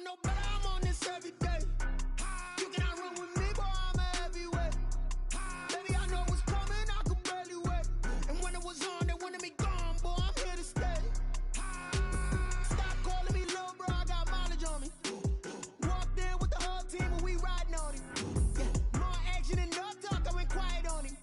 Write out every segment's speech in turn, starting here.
don't know, but I'm on this every day. You cannot run with me, boy, I'm a heavyweight. Baby, I know what's coming, I could barely wait. And when it was on, they wanted me gone, boy, I'm here to stay. Stop calling me little bro, I got mileage on me. Walked in with the whole team and we riding on him. Yeah, more action and no talk, I went quiet on him.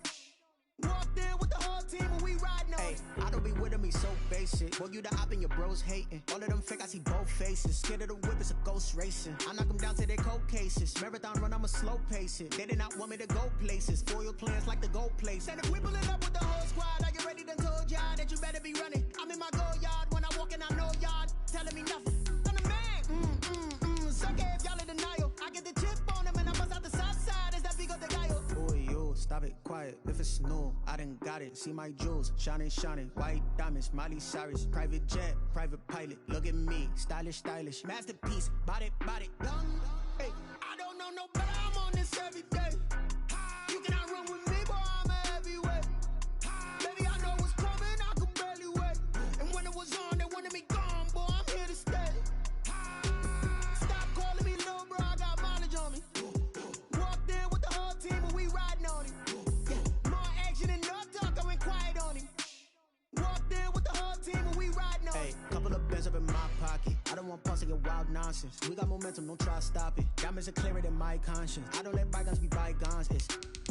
Walked in with the whole team and we riding on him. I don't be with him, he's so basic. Boy, you the op and your bros hating. All of them fake, I see both faces. Scared of the whip, it's a ghost racing. I knock them down to their cold cases. Marathon run, I'ma slow pace it. They did not want me to go places. Foil plans like the gold place. And if we pulling up with the whole squad, I get ready to told y'all that you better be running. I'm in my go yard when I walk in, I know y'all telling me nothing. I'm the man. Suck it if y'all in denial. I get the chip on them and I bust out the south side. Is that big of the guy? Boy, you stop it, quiet. If it's new, I done got it. See my jewels, shining, white diamonds, Miley Cyrus, private jet, private pilot. Look at me, stylish, masterpiece, body, young. Hey, I don't know no better, I'm on this every day. You cannot run with me, boy, I'm a heavyweight. Baby, I know what's coming, I could barely wait. And when it was on, they wanted me gone, boy, I'm here to stay. Stop calling me little bro, I got mileage on me. Walked in with the whole team and we riding on him. Yeah, more action and no talk, I went quiet on him. Walked in with the whole team and we riding on him. Couple of bands up in my pocket. I don't want pulse to get wild nonsense. We got momentum, don't try to stop it. Diamonds are clearer than my conscience. I don't let bygones be bygones.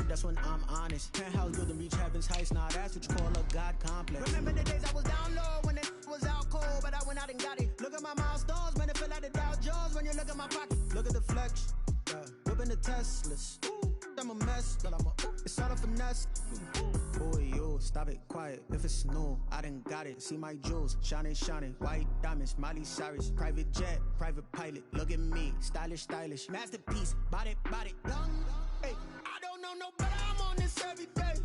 That's when I'm honest. Penthouse building, reach heaven's heights. Nah, that's what you call a God complex. Remember the days I was down low when it was out cold, but I went out and got it. Look at my milestones, man, it feel like the Dow Jones when you look at my pocket. Look at the flex, whipping the Teslas. I'm a mess, but it's all a finesse. Boy, you stop it, quiet. If it's new, I done got it. See my jewels, shining, white diamonds, Miley Cyrus, private jet, private pilot. Look at me, stylish, masterpiece, body, young. Hey, I don't know no better, I'm on this every day.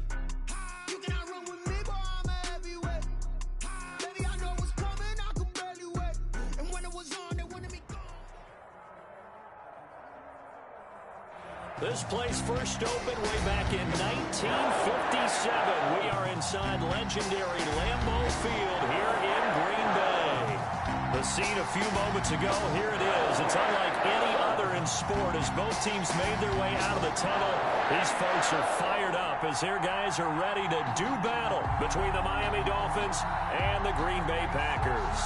You cannot run with me, boy, I'm a heavyweight. Baby, I know what's coming, I could barely wait. And when it was on, they wanted me gone. This place first opened way back in 1957. We are inside legendary Lambeau Field here in Green Bay. The scene a few moments ago, here it is. It's unlike any other in sport as both teams made their way out of the tunnel. These folks are fired up as their guys are ready to do battle between the Miami Dolphins and the Green Bay Packers.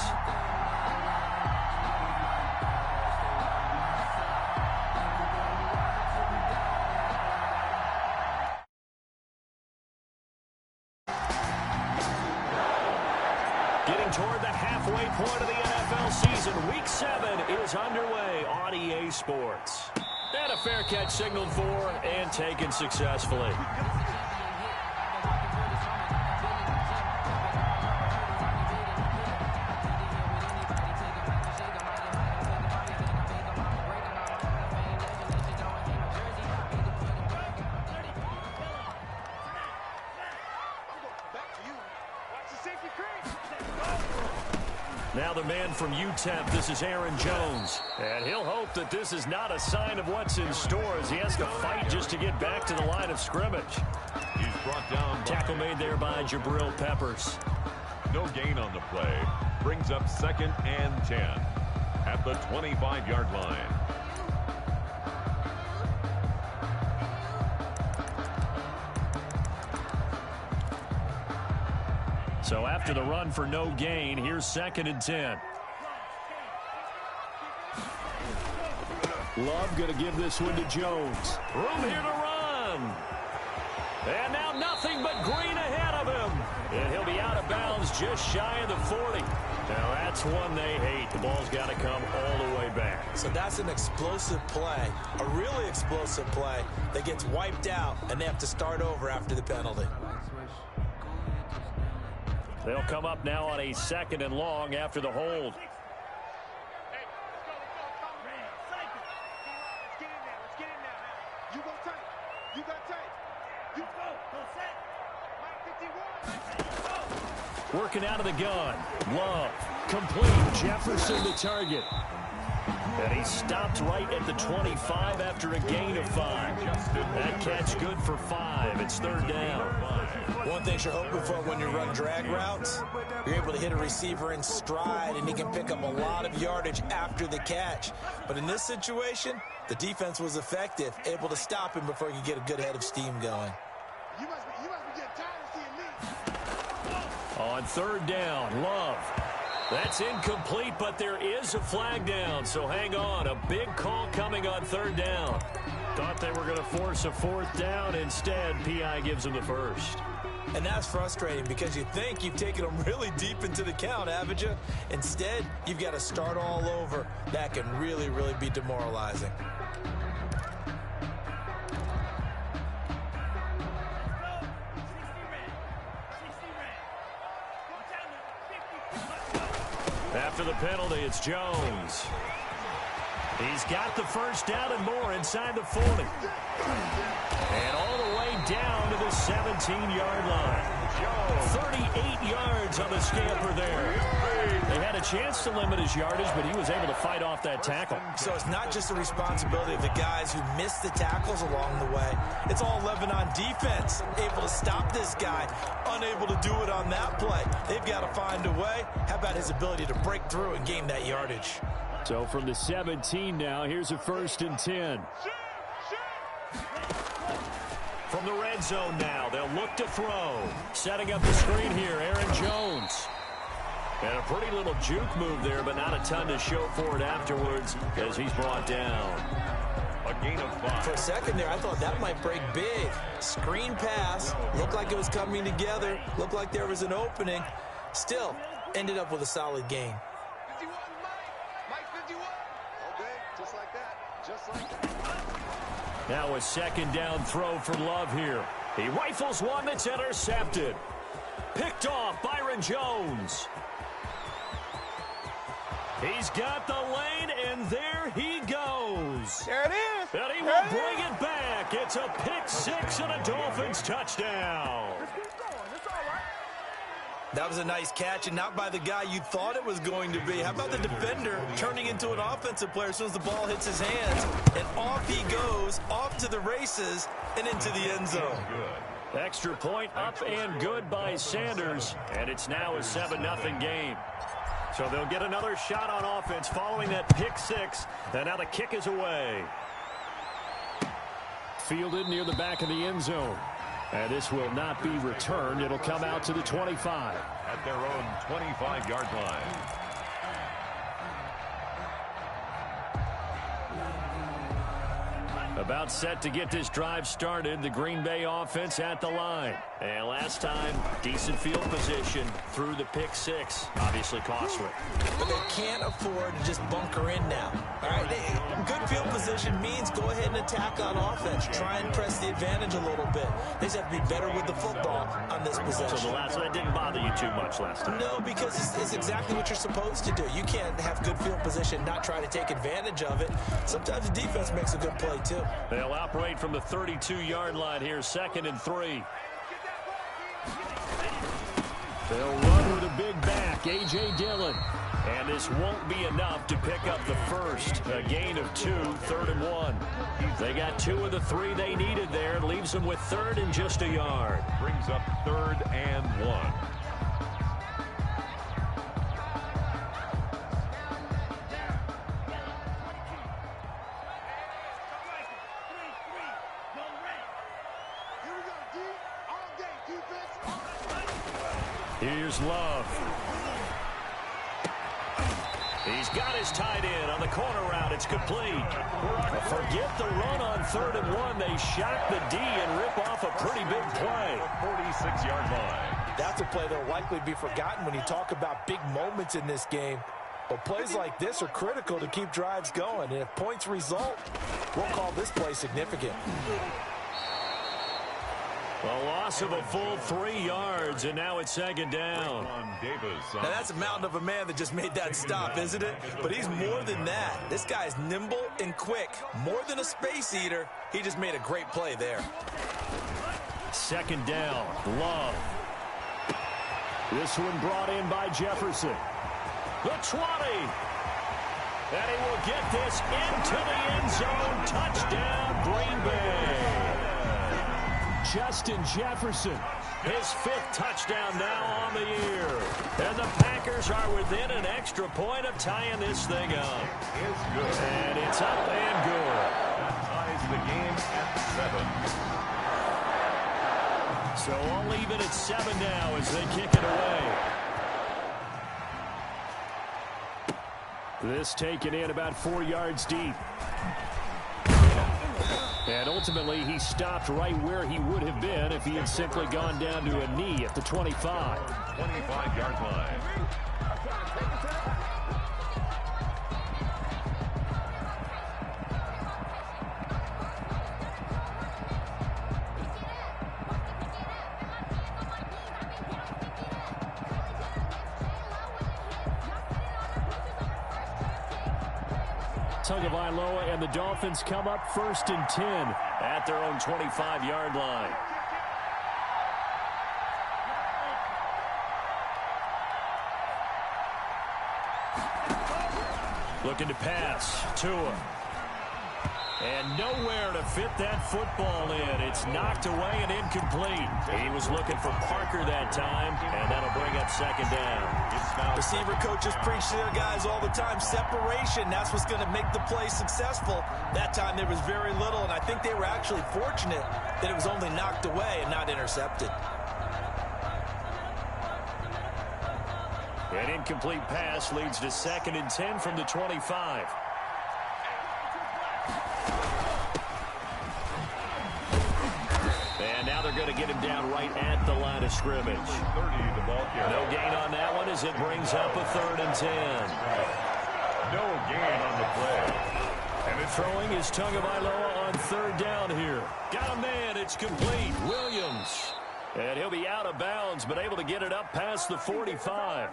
Getting toward the halfway point of the NFL season, Week 7 is underway on EA Sports. And a fair catch signaled for and taken successfully. Now the man from UTEP, this is Aaron Jones. And he'll hope that this is not a sign of what's in store as he has to fight just to get back to the line of scrimmage. He's brought down. Tackle made there by Jabril Peppers. No gain on the play. Brings up 2nd and 10 at the 25-yard line. So after the run for no gain, here's 2nd and 10. Love going to give this one to Jones. Room here to run. And now nothing but green ahead of him. And he'll be out of bounds just shy of the 40. Now that's one they hate. The ball's got to come all the way back. So that's an explosive play, a really explosive play that gets wiped out, and they have to start over after the penalty. They'll come up now on a 2nd and long after the hold. Working out of the gun. Love. Complete. Jefferson to target. And he stopped right at the 25 after a gain of 5. That catch good for 5. It's 3rd down. One thing you're hoping for when you run drag routes You're able to hit a receiver in stride, and he can pick up a lot of yardage after the catch. But in this situation, the defense was effective, able to stop him before he could get a good head of steam going. You must be getting tired of seeing me. On third down, Love. That's incomplete, but there is a flag down, so hang on. A big call coming on third down. Thought they were going to force a fourth down. Instead, P.I. gives them the first. And that's frustrating because you think you've taken them really deep into the count, haven't you? Instead, you've got to start all over. That can really, really be demoralizing. After the penalty, it's Jones. He's got the first down and more inside the 40. And all the way down to the 17-yard line. 38 yards on the scamper there. They had a chance to limit his yardage, but he was able to fight off that tackle. So it's not just the responsibility of the guys who missed the tackles along the way. It's all 11 on defense, able to stop this guy, unable to do it on that play. They've got to find a way. How about his ability to break through and gain that yardage? So from the 17 now, here's a 1st and 10. From the red zone now, they'll look to throw. Setting up the screen here, Aaron Jones. And a pretty little juke move there, but not a ton to show for it afterwards as he's brought down. A gain of 5. For a second there, I thought that might break big. Screen pass, looked like it was coming together, looked like there was an opening. Still, ended up with a solid gain. 51, Mike 51. Okay, just like that. Just like that. Now a 2nd down throw for Love here. He rifles one that's intercepted. Picked off Byron Jones. He's got the lane, and there he goes. There it is. And he will bring it back. It's a pick 6 and a Dolphins touchdown. That was a nice catch, and not by the guy you thought it was going to be. How about the defender turning into an offensive player as soon as the ball hits his hands, and off he goes, off to the races, and into the end zone. Extra point up and good by Sanders, and it's now a 7-0 game. So they'll get another shot on offense following that pick 6, and now the kick is away. Fielded near the back of the end zone. And this will not be returned. It'll come out to the 25. At their own 25-yard line. About set to get this drive started. The Green Bay offense at the line. And last time, decent field position through the pick 6. Obviously costly. But they can't afford to just bunker in now. All right, good field position means go ahead and attack on offense. Try and press the advantage a little bit. They just have to be better with the football on this possession. So that didn't bother you too much last time? No, because it's exactly what you're supposed to do. You can't have good field position, not try to take advantage of it. Sometimes the defense makes a good play, too. They'll operate from the 32-yard line here, 2nd and 3. They'll run with a big back, A.J. Dillon. And this won't be enough to pick up the first. A gain of 2, 3rd and 1. They got 2 of the 3 they needed there. Leaves them with 3rd and just a yard. Brings up 3rd and 1. Here's Love. He's got his tight end on the corner route. It's complete. Forget the run on 3rd and 1. They shock the D and rip off a pretty big play. 46-yard line. That's a play that'll likely be forgotten when you talk about big moments in this game. But plays like this are critical to keep drives going. And if points result, we'll call this play significant. A loss of a full 3 yards, and now it's 2nd down. Now that's a mountain of a man that just made that stop, isn't it? But he's more than that. This guy's nimble and quick. More than a space eater. He just made a great play there. 2nd down, Love. This one brought in by Jefferson. The 20. And he will get this into the end zone. Touchdown, Green Bay. Justin Jefferson. His 5th touchdown now on the year. And the Packers are within an extra point of tying this thing up. It's good. And it's up and good. That ties the game at 7. So all even at 7 now as they kick it away. This taken in about 4 yards deep. And ultimately, he stopped right where he would have been if he had simply gone down to a knee at the 25. 25-yard line. Pinga4you and the Dolphins come up 1st and 10 at their own 25-yard line. Looking to pass. Tua. And nowhere to fit that football in. It's knocked away and incomplete. He was looking for Parker that time, and that'll bring up 2nd down. Receiver coaches preach to their guys all the time. Separation, that's what's going to make the play successful. That time there was very little, and I think they were actually fortunate that it was only knocked away and not intercepted. An incomplete pass leads to 2nd and 10 from the 25. And now they're going to get him down right at the line of scrimmage. 30, the ball carrier. No gain on that one as it brings up a 3rd and 10. No gain on the play. And it's throwing is Pinga4you on 3rd down here. Got a man. It's complete. Williams. And he'll be out of bounds, but able to get it up past the 45.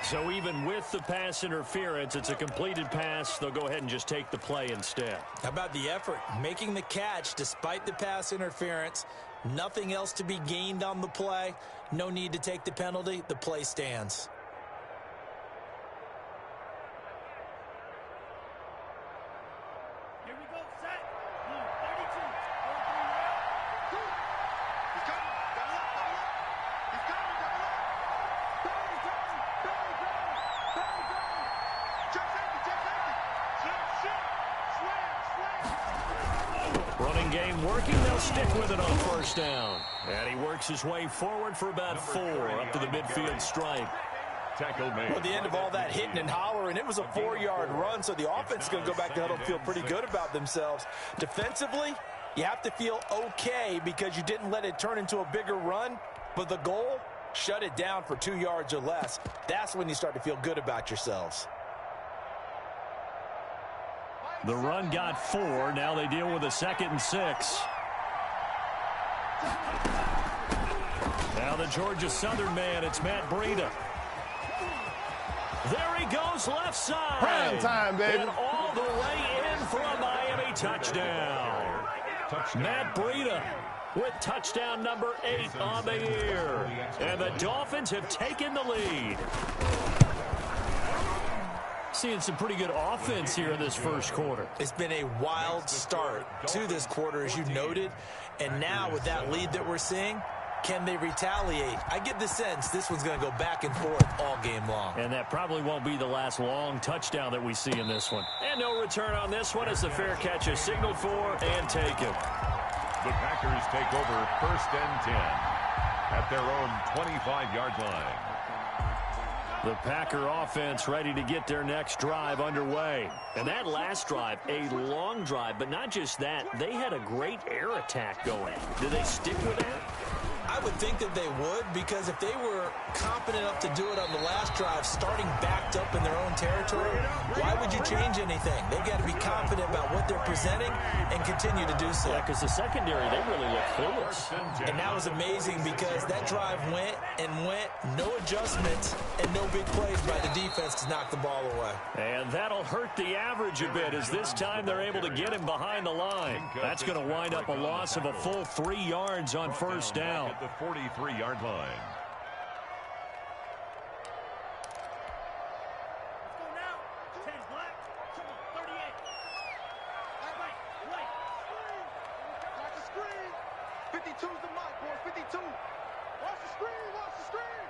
So even with the pass interference, it's a completed pass. They'll go ahead and just take the play instead. How about the effort? Making the catch despite the pass interference. Nothing else to be gained on the play. No need to take the penalty. The play stands. Here we go, set. 32. He's coming. Double up, double up. He's coming, double up. Running game working. They'll stick with it on 1st down. And he works his way forward for about 4 up to the midfield stripe. Tackle made. Well, the end of all that hitting and hollering, it was a 4-yard run, so the offense is going to go back to huddle and feel pretty good about themselves. Defensively, you have to feel okay because you didn't let it turn into a bigger run, but the goal, shut it down for 2 yards or less. That's when you start to feel good about yourselves. The run got 4. Now they deal with a 2nd and 6. Now the Georgia Southern man, it's Matt Breida. There he goes left side. Prime time, baby. And all the way in for a Miami touchdown. Matt Breida with touchdown number 8 on the year. And the Dolphins have taken the lead. Seeing some pretty good offense here in this 1st quarter. It's been a wild start to this quarter, as you noted. And now with that lead that we're seeing, can they retaliate? I get the sense this one's going to go back and forth all game long. And that probably won't be the last long touchdown that we see in this one. And no return on this one as the fair catch is signaled for and taken. The Packers take over 1st and 10 at their own 25-yard line. The Packer offense ready to get their next drive underway. And that last drive, a long drive, but not just that. They had a great air attack going. Do they stick with that? I would think that they would, because if they were confident enough to do it on the last drive, starting backed up in their own territory, why would you change anything? They've got to be confident about what they're presenting and continue to do so. Yeah, because the secondary, they really look clueless. And that was amazing because that drive went and went, no adjustments and no big plays by the defense to knock the ball away. And that'll hurt the average a bit as this time they're able to get him behind the line. That's going to wind up a loss of a full 3 yards on 1st down. At the 43-yard line. Let's go now. 10 black. Come on, 38. Right. Practice 52's the mark, boy. 52. Watch the screen. Watch the screen.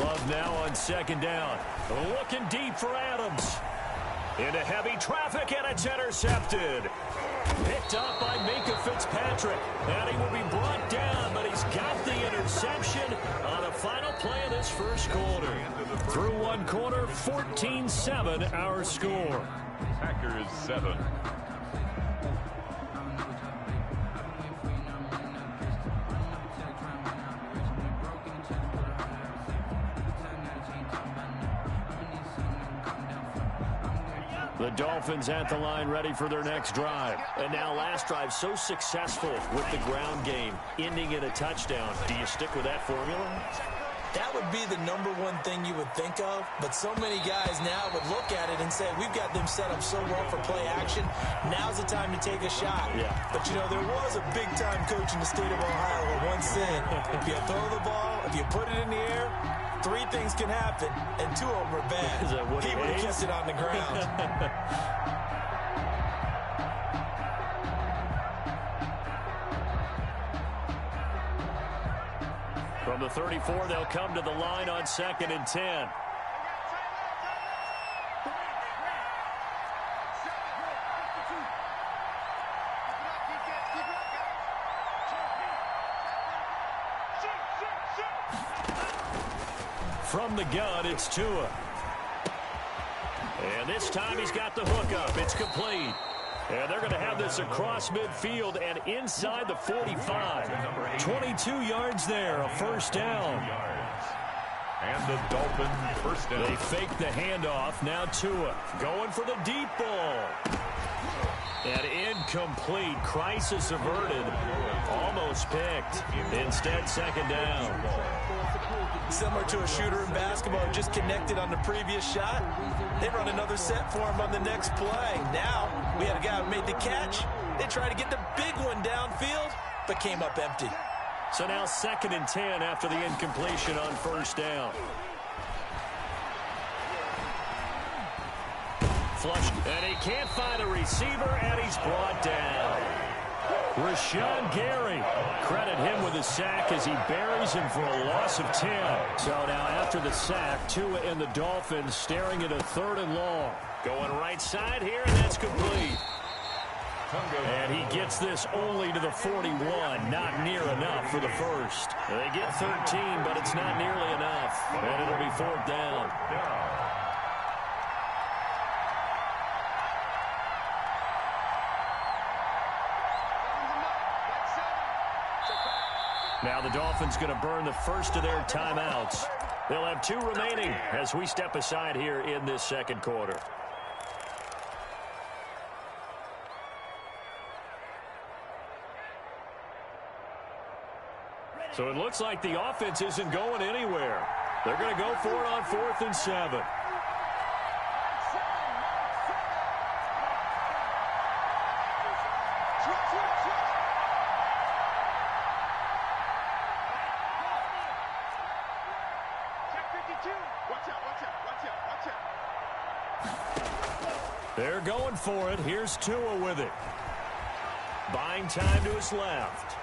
Love now on second down. Looking deep for Adams. Into heavy traffic, and it's intercepted. Picked up by Minka Fitzpatrick. And he will be brought down, but he's got the interception on the final play of this first quarter. Through one quarter, 14-7 our score. Packers 7. The Dolphins at the line ready for their next drive. And now last drive so successful with the ground game, ending in a touchdown. Do you stick with that formula? That would be the number one thing you would think of, but so many guys now would look at it and say, we've got them set up so well for play action. Now's the time to take a shot. Yeah. But, you know, there was a big-time coach in the state of Ohio who once said, if you throw the ball, if you put it in the air, 3 things can happen, and 2 of them are bad. Is that what he would have kept it on the ground. From the 34, they'll come to the line on 2nd and 10. From the gun, it's Tua. And this time he's got the hook up. It's complete. And they're going to have this across midfield and inside the 45. 22 yards there, a first down. And the Dolphins first down. They fake the handoff. Now Tua going for the deep ball. And incomplete. Crisis averted. Almost picked. Instead, second down. Similar to a shooter in basketball who just connected on the previous shot. They run another set for him on the next play. Now, we had a guy who made the catch. They tried to get the big one downfield, but came up empty. So now 2nd and 10 after the incompletion on first down. Flush, and he can't find a receiver, and he's brought down. Rashawn Gary, credit him with a sack as he buries him for a loss of 10. So now after the sack, Tua and the Dolphins staring at a 3rd and long. Going right side here, and that's complete. And he gets this only to the 41, not near enough for the first. They get 13, but it's not nearly enough, and it'll be 4th down. Now the Dolphins going to burn the first of their timeouts. They'll have 2 remaining as we step aside here in this second quarter. So it looks like the offense isn't going anywhere. They're going to go for it on 4th and 7. They're going for it. Here's Tua with it. Buying time to his left.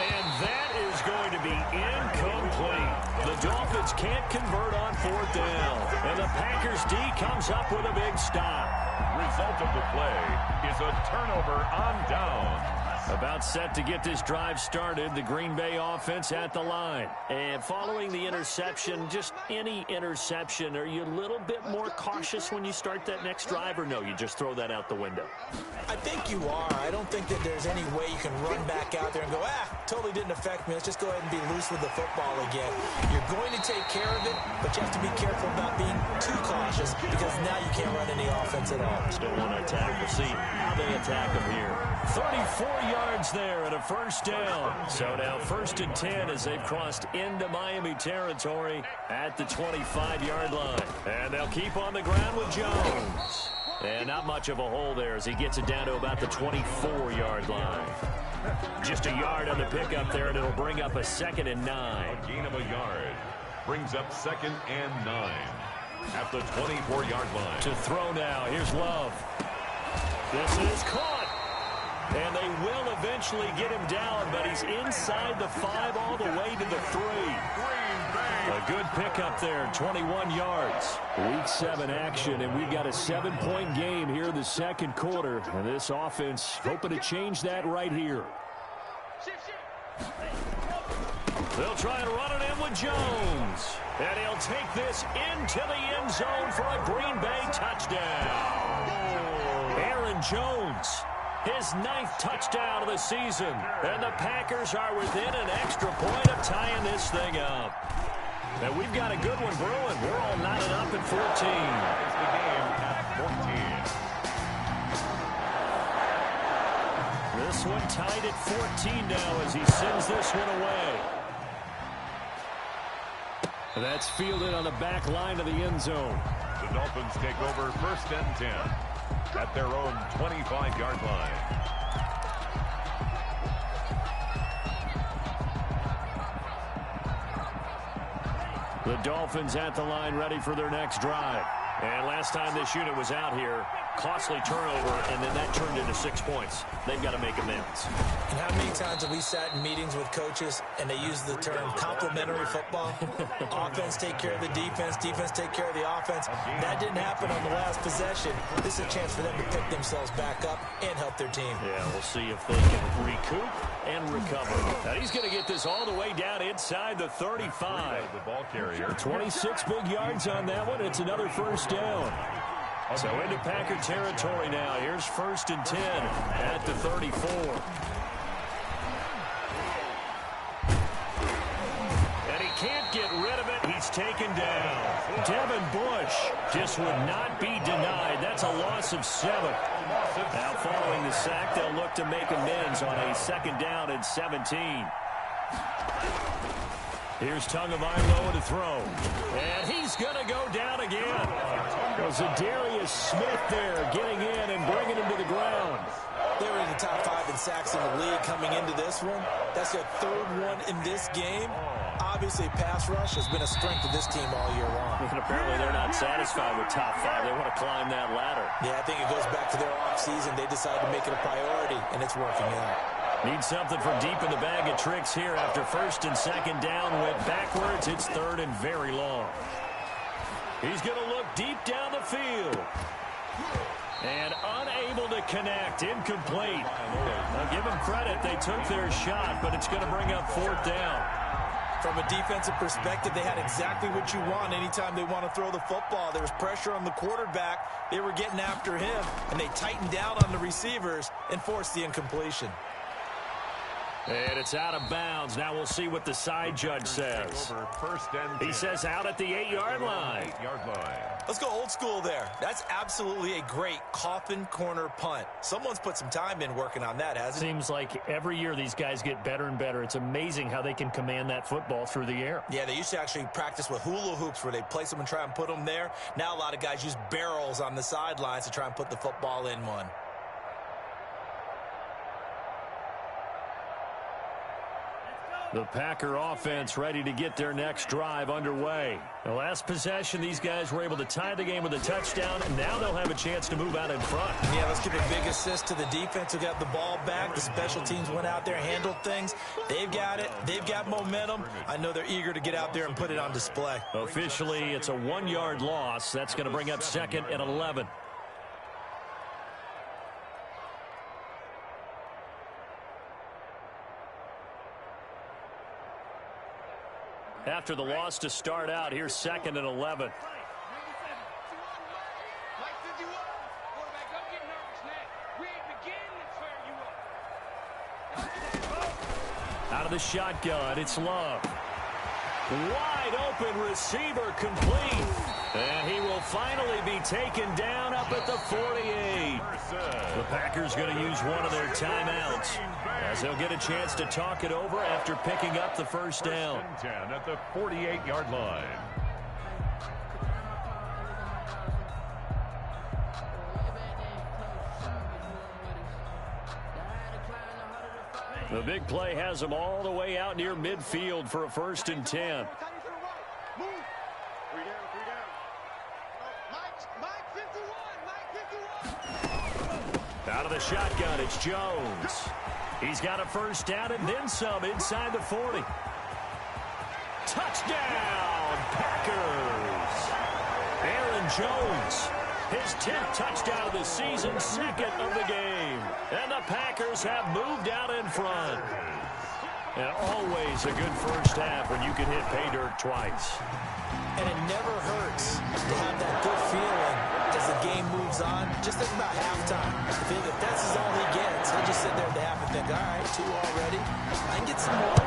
And that is going to be incomplete. The Dolphins can't convert on 4th down. And the Packers D comes up with a big stop. Result of the play is a turnover on down. About set to get this drive started, the Green Bay offense at the line. And following the interception, just any interception, are you a little bit more cautious when you start that next drive, or no, you just throw that out the window? I think you are. I don't think that there's any way you can run back out there and go, totally didn't affect me. Let's just go ahead and be loose with the football again. You're going to take care of it, but you have to be careful about being too cautious because now you can't run any offense at all. Still want to attack. We'll see how they attack them here. 34 yards there and a first down. So now 1st and 10 as they've crossed into Miami territory at the 25-yard line. And they'll keep on the ground with Jones. And not much of a hole there as he gets it down to about the 24-yard line. Just a yard on the pickup there, and it'll bring up a 2nd and 9. A gain of a yard brings up 2nd and 9 at the 24-yard line. To throw now. Here's Love. This is caught. And they will eventually get him down, but he's inside the 5 all the way to the 3. A good pickup there, 21 yards. Week 7 action, and we've got a 7-point game here in the second quarter. And this offense hoping to change that right here. They'll try and run it in with Jones. And he'll take this into the end zone for a Green Bay touchdown. Aaron Jones, his 9th touchdown of the season. And the Packers are within an extra point of tying this thing up. And we've got a good one brewing. We're all knotted up at 14. It's the game at 14. This one tied at 14 now as he sends this one away. And that's fielded on the back line of the end zone. The Dolphins take over 1st and 10 at their own 25-yard line. The Dolphins at the line ready for their next drive. And last time this unit was out here, costly turnover, and then that turned into 6 points. They've got to make amends. And how many times have we sat in meetings with coaches and they use the term complementary football? Offense take care of the defense, defense take care of the offense. That didn't happen on the last possession. This is a chance for them to pick themselves back up and help their team. Yeah, we'll see if they can recoup and recover. Now he's going to get this all the way down inside the 35. The ball carrier. 26 big yards on that one. It's another first down. So into Packer territory now. Here's 1st and 10 at the 34. And he can't get rid of it. He's taken down. Devin Bush just would not be denied. That's a loss of 7. Now following the sack, they'll look to make amends on a 2nd down and 17. Here's Tagovailoa to throw. And he's going to go down again. Was Darius Smith there getting in and bringing him to the ground. They were in the top 5 in sacks in the league coming into this one. That's their 3rd one in this game. Obviously, pass rush has been a strength of this team all year long. And apparently they're not satisfied with top 5. They want to climb that ladder. Yeah, I think it goes back to their offseason. They decided to make it a priority, and it's working out. Need something from deep in the bag of tricks here after 1st and 2nd down. Went backwards. It's 3rd and very long. He's going to look deep down the field. And unable to connect. Incomplete. I'll give them credit. They took their shot, but it's going to bring up 4th down. From a defensive perspective, they had exactly what you want anytime they want to throw the football. There was pressure on the quarterback. They were getting after him, and they tightened down on the receivers and forced the incompletion. And it's out of bounds. Now we'll see what the side judge says. He says out at the 8-yard line. Let's go old school there. That's absolutely a great coffin corner punt. Someone's put some time in working on that, hasn't it? Seems like every year these guys get better and better. It's amazing how they can command that football through the air. Yeah, they used to actually practice with hula hoops where they place them and try and put them there. Now a lot of guys use barrels on the sidelines to try and put the football in one. The Packer offense ready to get their next drive underway. The last possession, these guys were able to tie the game with a touchdown, and now they'll have a chance to move out in front. Yeah, let's give a big assist to the defense who got the ball back. The special teams went out there, handled things. They've got it. They've got momentum. I know they're eager to get out there and put it on display. Officially, it's a 1-yard loss. That's going to bring up 2nd and 11. After the loss to start out, here's 2nd and 11. Out of the shotgun, it's Love. Wide open receiver complete. And he will finally be taken down up at the 48. The Packers going to use one of their timeouts as they'll get a chance to talk it over after picking up the 1st down. 10 at the 48-yard line. The big play has them all the way out near midfield for a 1st and 10. Mike 51. Out of the shotgun, it's Jones. He's got a first down and then some inside the 40. Touchdown, Packers. Aaron Jones, his 10th touchdown of the season, second of the game. And the Packers have moved out in front. And always a good first half when you can hit pay dirt twice. And it never hurts to have that good feeling as the game moves on. Just think about halftime. If that's all he gets, he'll just sit there at the half and think, all right, 2 already. I can get some more.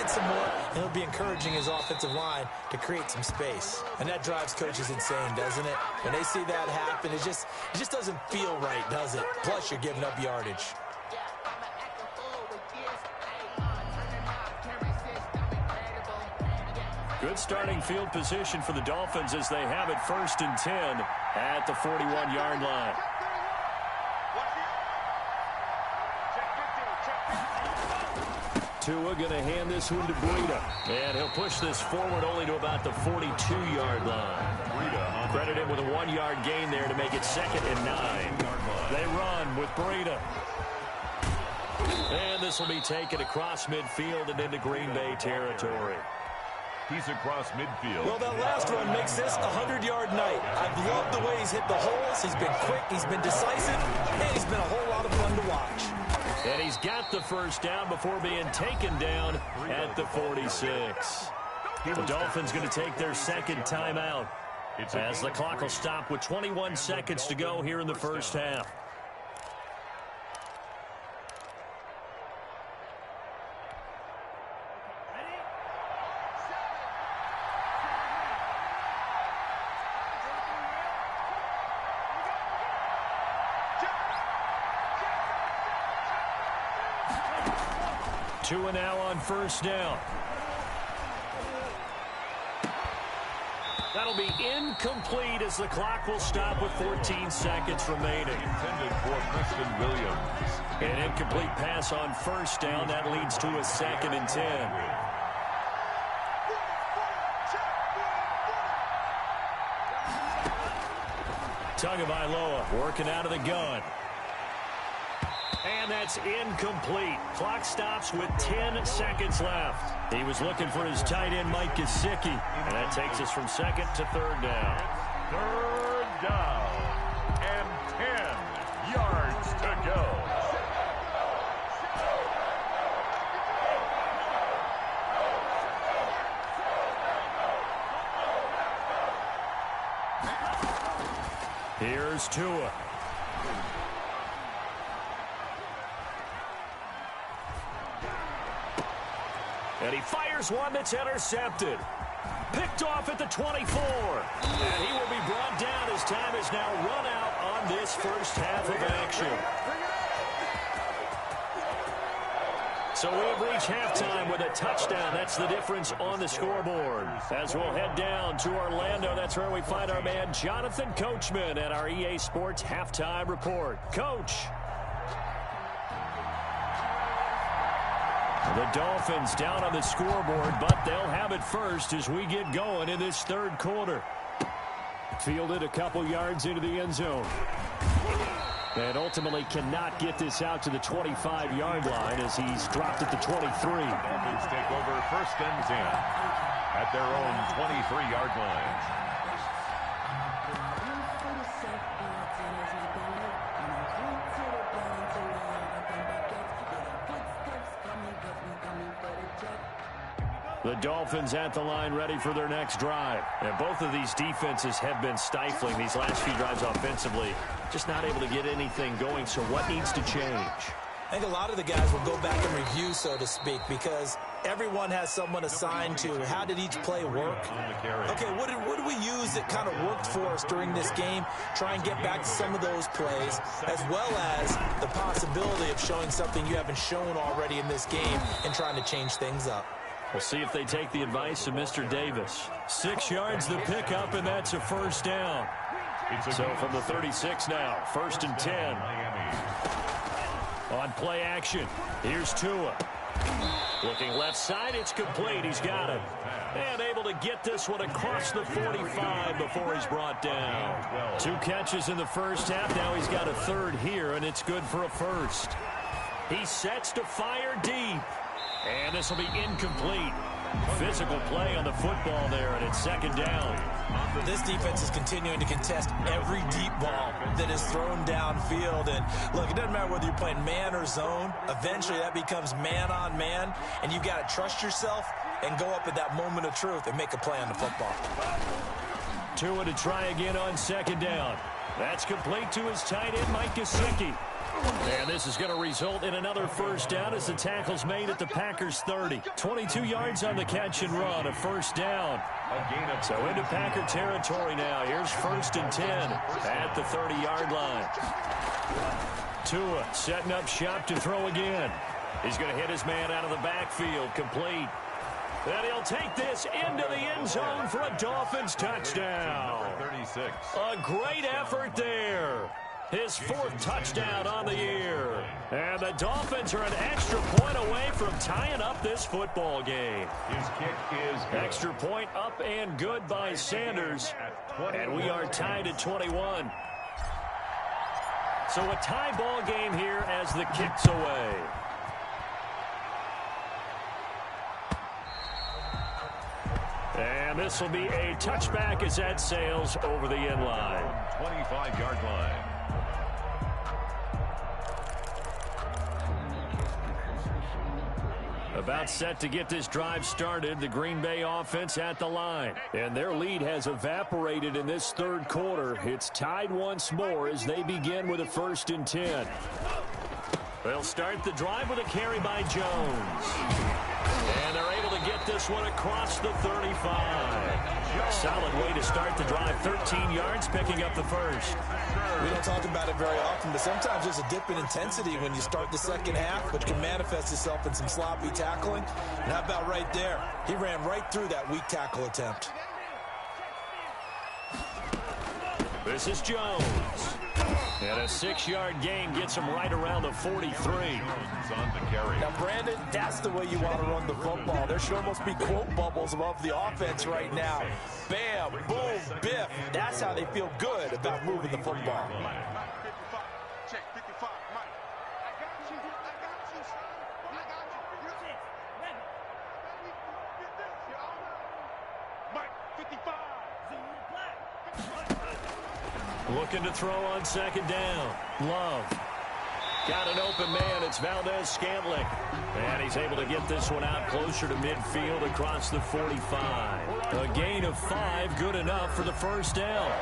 And it'll be encouraging his offensive line to create some space. And that drives coaches insane, doesn't it? When they see that happen, it just doesn't feel right, does it? Plus, you're giving up yardage. Good starting field position for the Dolphins as they have it 1st and 10 at the 41-yard line. Tua going to hand this one to Breida. And he'll push this forward only to about the 42-yard line. Credit him with a 1-yard gain there to make it 2nd and 9. They run with Breida. And this will be taken across midfield and into Green Bay territory. He's across midfield. Well, that last run makes this a 100-yard night. I've loved the way he's hit the holes. He's been quick, he's been decisive, and he's been a whole lot of fun to watch. And he's got the first down before being taken down at the 46. The Dolphins going to take their 2nd timeout as the clock will stop with 21 seconds to go here in the first half. Tua now on first down. That'll be incomplete as the clock will stop with 14 seconds remaining. Intended for Preston Williams. An incomplete pass on first down. That leads to a 2nd and 10. Tagovailoa working out of the gun. And that's incomplete. Clock stops with 10 seconds left. He was looking for his tight end, Mike Gesicki. And that takes us from 2nd to 3rd down. 3rd down. And 10 yards to go. Here's Tua. And he fires one that's intercepted. Picked off at the 24. And he will be brought down as time is now run out on this first half of action. So we have reached halftime with a touchdown. That's the difference on the scoreboard. As we'll head down to Orlando, that's where we find our man Jonathan Coachman at our EA Sports Halftime Report. Coach. The Dolphins down on the scoreboard, but they'll have it first as we get going in this 3rd quarter. Fielded a couple yards into the end zone. And ultimately cannot get this out to the 25-yard line as he's dropped at the 23. Dolphins take over 1st and 10 at their own 23-yard line. The Dolphins at the line ready for their next drive. And both of these defenses have been stifling these last few drives offensively. Just not able to get anything going, so what needs to change? I think a lot of the guys will go back and review, so to speak, because everyone has someone assigned to how did each play work. Okay, what did we use that kind of worked for us during this game? Try and get back to some of those plays, as well as the possibility of showing something you haven't shown already in this game and trying to change things up. We'll see if they take the advice of Mr. Davis. 6 yards the pickup, and that's a first down. So from the 36 now, 1st and 10. On play action, here's Tua. Looking left side, it's complete. He's got it. And able able to get this one across the 45 before he's brought down. 2 catches in the first half. Now he's got a third here, and it's good for a first. He sets to fire deep. And this will be incomplete. Physical play on the football there, and it's second down. This defense is continuing to contest every deep ball that is thrown downfield. And look, it doesn't matter whether you're playing man or zone. Eventually that becomes man on man, and you've got to trust yourself and go up at that moment of truth and make a play on the football. Tua to try again on second down. That's complete to his tight end, Mike Gesicki. And this is going to result in another first down as the tackle's made at the Packers 30. 22 yards on the catch and run, a first down. So into Packer territory now. Here's 1st and 10 at the 30-yard line. Tua setting up shop to throw again. He's going to hit his man out of the backfield, complete. And he'll take this into the end zone for a Dolphins touchdown. 36. A great effort there. His 4th touchdown on the year. And the Dolphins are an extra point away from tying up this football game. His kick is good. Extra point up and good by Sanders. And we are tied at 21. So a tie ball game here as the kick's away. And this will be a touchback as that sails over the end line. 25-yard line. About set to get this drive started, the Green Bay offense at the line. And their lead has evaporated in this third quarter. It's tied once more as they begin with a 1st and 10. They'll start the drive with a carry by Jones. And they're able to get this one across the 35. Solid way to start the drive. 13 yards, picking up the first. We don't talk about it very often, but sometimes there's a dip in intensity when you start the second half, which can manifest itself in some sloppy tackling. And how about right there? He ran right through that weak tackle attempt. This is Jones. And a 6-yard gain gets him right around the 43. Now, Brandon, that's the way you want to run the football. There should almost be quote bubbles above the offense right now. Bam, boom, biff. That's how they feel good about moving the football. Check 55, Mike. I got you. Mike, 55. Looking to throw on second down. Love. Got an open man. It's Valdez-Scantling. And he's able to get this one out closer to midfield across the 45. A gain of 5, good enough for the first down.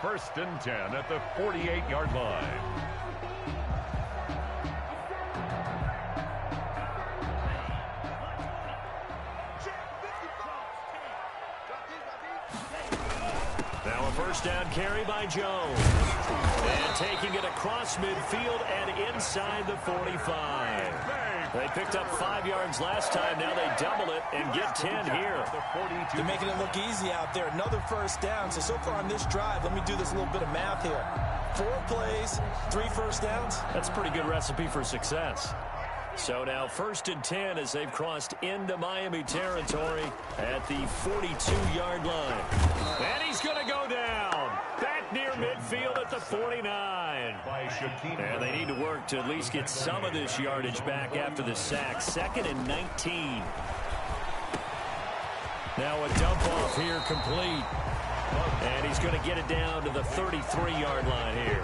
1st and 10 at the 48-yard line. Now a first down carry by Jones. And taking it across midfield and inside the 45. They picked up 5 yards last time. Now they double it and get 10 here. They're making it look easy out there. Another first down. So far on this drive, let me do this little bit of math here. 4 plays, 3 first downs. That's a pretty good recipe for success. So now 1st and 10 as they've crossed into Miami territory at the 42-yard line. And he's going to go down. Back near midfield at the 49. And they need to work to at least get some of this yardage back after the sack. 2nd and 19. Now a dump off here complete. And he's going to get it down to the 33-yard line here.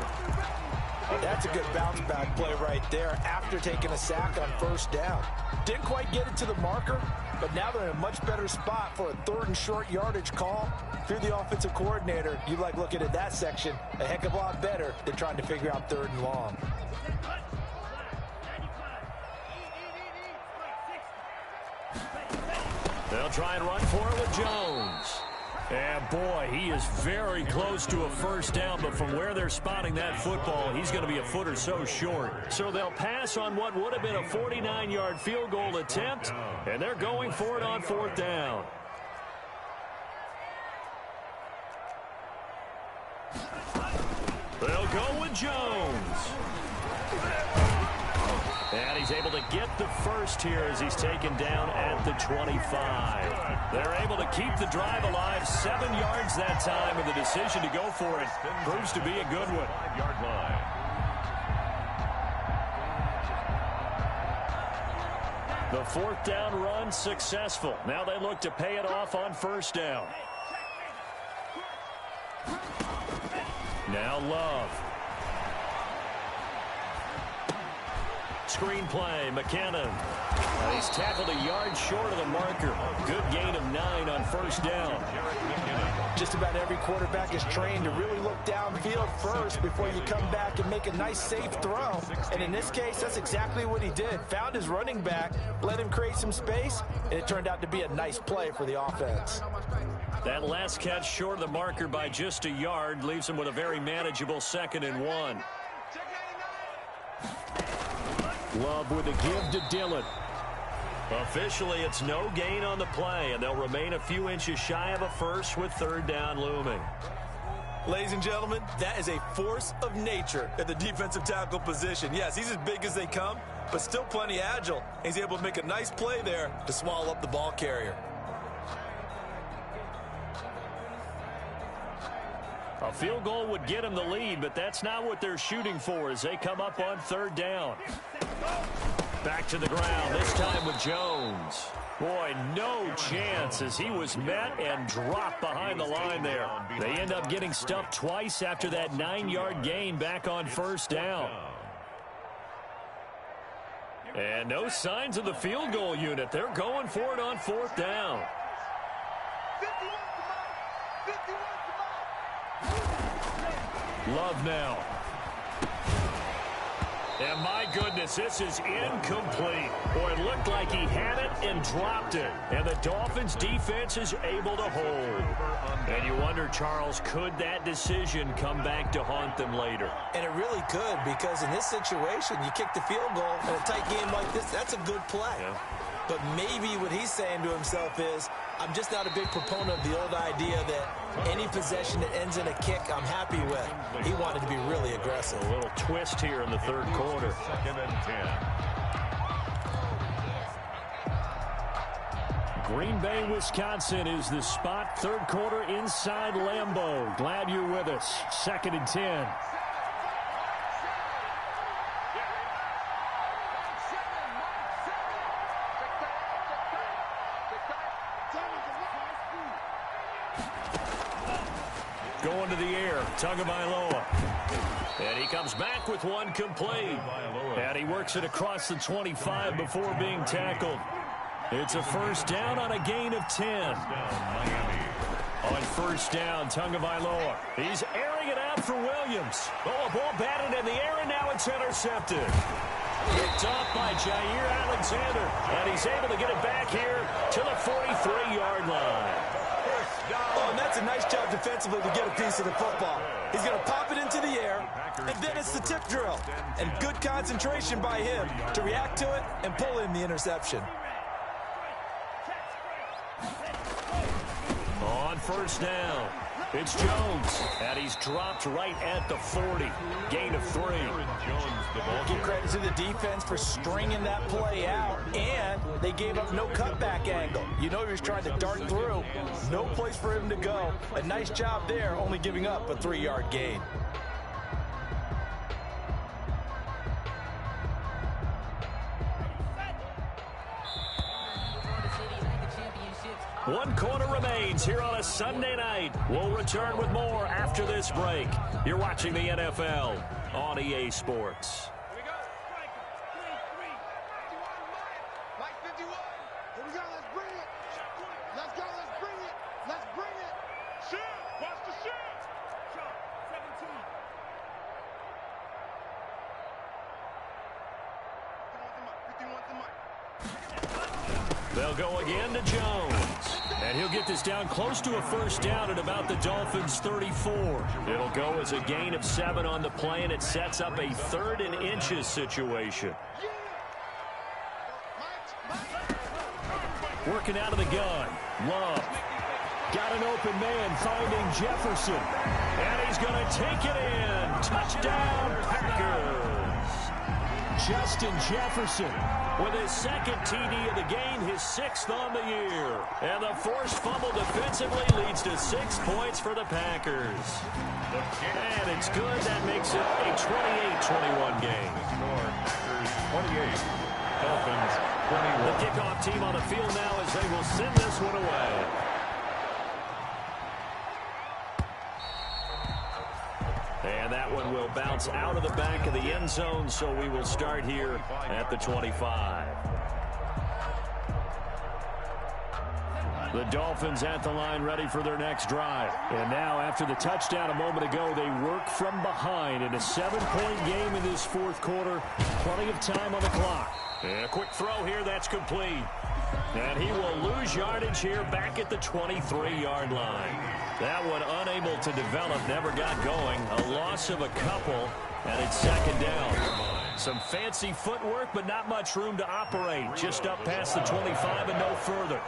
That's a good bounce back play right there after taking a sack on first down. Didn't quite get it to the marker, but now they're in a much better spot for a 3rd and short yardage call. If you're the offensive coordinator, you like looking at that section a heck of a lot better than trying to figure out 3rd and long. They'll try and run for it with Jones. And boy, he is very close to a first down, but from where they're spotting that football, he's going to be a foot or so short. So they'll pass on what would have been a 49-yard field goal attempt, and they're going for it on 4th down. They'll go with Jones. And he's able to get the first here as he's taken down at the 25. They're able to keep the drive alive, 7 yards that time, and the decision to go for it proves to be a good one. 5-yard line. The 4th down run successful. Now they look to pay it off on 1st down. Now Love. Screen play, McKinnon. He's tackled a yard short of the marker. Good gain of 9 on 1st down. Just about every quarterback is trained to really look downfield first before you come back and make a nice, safe throw. And in this case, that's exactly what he did. Found his running back, let him create some space, and it turned out to be a nice play for the offense. That last catch short of the marker by just a yard leaves him with a very manageable 2nd and 1. Love with a give to Dillon. Officially, it's no gain on the play, and they'll remain a few inches shy of a first with 3rd down looming. Ladies and gentlemen, that is a force of nature at the defensive tackle position. Yes, he's as big as they come, but still plenty agile. He's able to make a nice play there to swallow up the ball carrier. A field goal would get him the lead, but that's not what they're shooting for as they come up on 3rd down. Back to the ground, this time with Jones. Boy, no chance as he was met and dropped behind the line there. They end up getting stuffed twice after that 9-yard gain back on 1st down. And no signs of the field goal unit. They're going for it on 4th down. Love now. And my goodness, this is incomplete. Boy, it looked like he had it and dropped it. And the Dolphins defense is able to hold. And you wonder, Charles, could that decision come back to haunt them later? And it really could, because in this situation, you kick the field goal in a tight game like this, that's a good play. Yeah. But maybe what he's saying to himself is, I'm just not a big proponent of the old idea that any possession that ends in a kick I'm happy with. He wanted to be really aggressive. A little twist here in the 3rd quarter. 2nd and 10. Green Bay, Wisconsin is the spot. 3rd quarter inside Lambeau. Glad you're with us. 2nd and 10. Going to the air, Tagovailoa. And he comes back with one complete. And he works it across the 25 before being tackled. It's a 1st down on a gain of 10. On 1st down, Tagovailoa. He's airing it out for Williams. Oh, a ball batted in the air, and now it's intercepted. Picked off by Jair Alexander. And he's able to get it back here to the 43-yard line. Oh, and that's a nice job defensively to get a piece of the football. He's going to pop it into the air, and then it's the tip drill. And good concentration by him to react to it and pull in the interception. On 1st down, it's Jones, and he's dropped right at the 40. Gain of 3. Give credit to the defense for stringing that play out, and they gave up no cutback angle. You know he was trying to dart through. No place for him to go. A nice job there, only giving up a 3-yard gain. One quarter remains here on a Sunday night. We'll return with more after this break. You're watching the NFL on EA Sports. Here we go. Mike 51. Here we go. Let's bring it. Let's go. Let's bring it. Let's bring it. Shoot. Watch the shoot. 17. They'll go again to Jones. And he'll get this down close to a 1st down at about the Dolphins' 34. It'll go as a gain of 7 on the play, and it sets up a 3rd and inches situation. Working out of the gun. Love. Got an open man finding Jefferson. And he's going to take it in. Touchdown, Packers. Justin Jefferson with his second TD of the game, his 6th on the year. And the forced fumble defensively leads to 6 points for the Packers. And it's good. That makes it a 28-21 game. Packers 28, Dolphins 21. The kickoff team on the field now as they will send this one away. And that one will bounce out of the back of the end zone, so we will start here at the 25. The Dolphins at the line ready for their next drive. And now after the touchdown a moment ago, they work from behind in a 7-point game in this fourth quarter. Plenty of time on the clock. And a quick throw here, that's complete. And he will lose yardage here back at the 23-yard line. That one unable to develop, never got going. A loss of a couple, and it's second down. Some fancy footwork, but not much room to operate. Just up past the 25 and no further.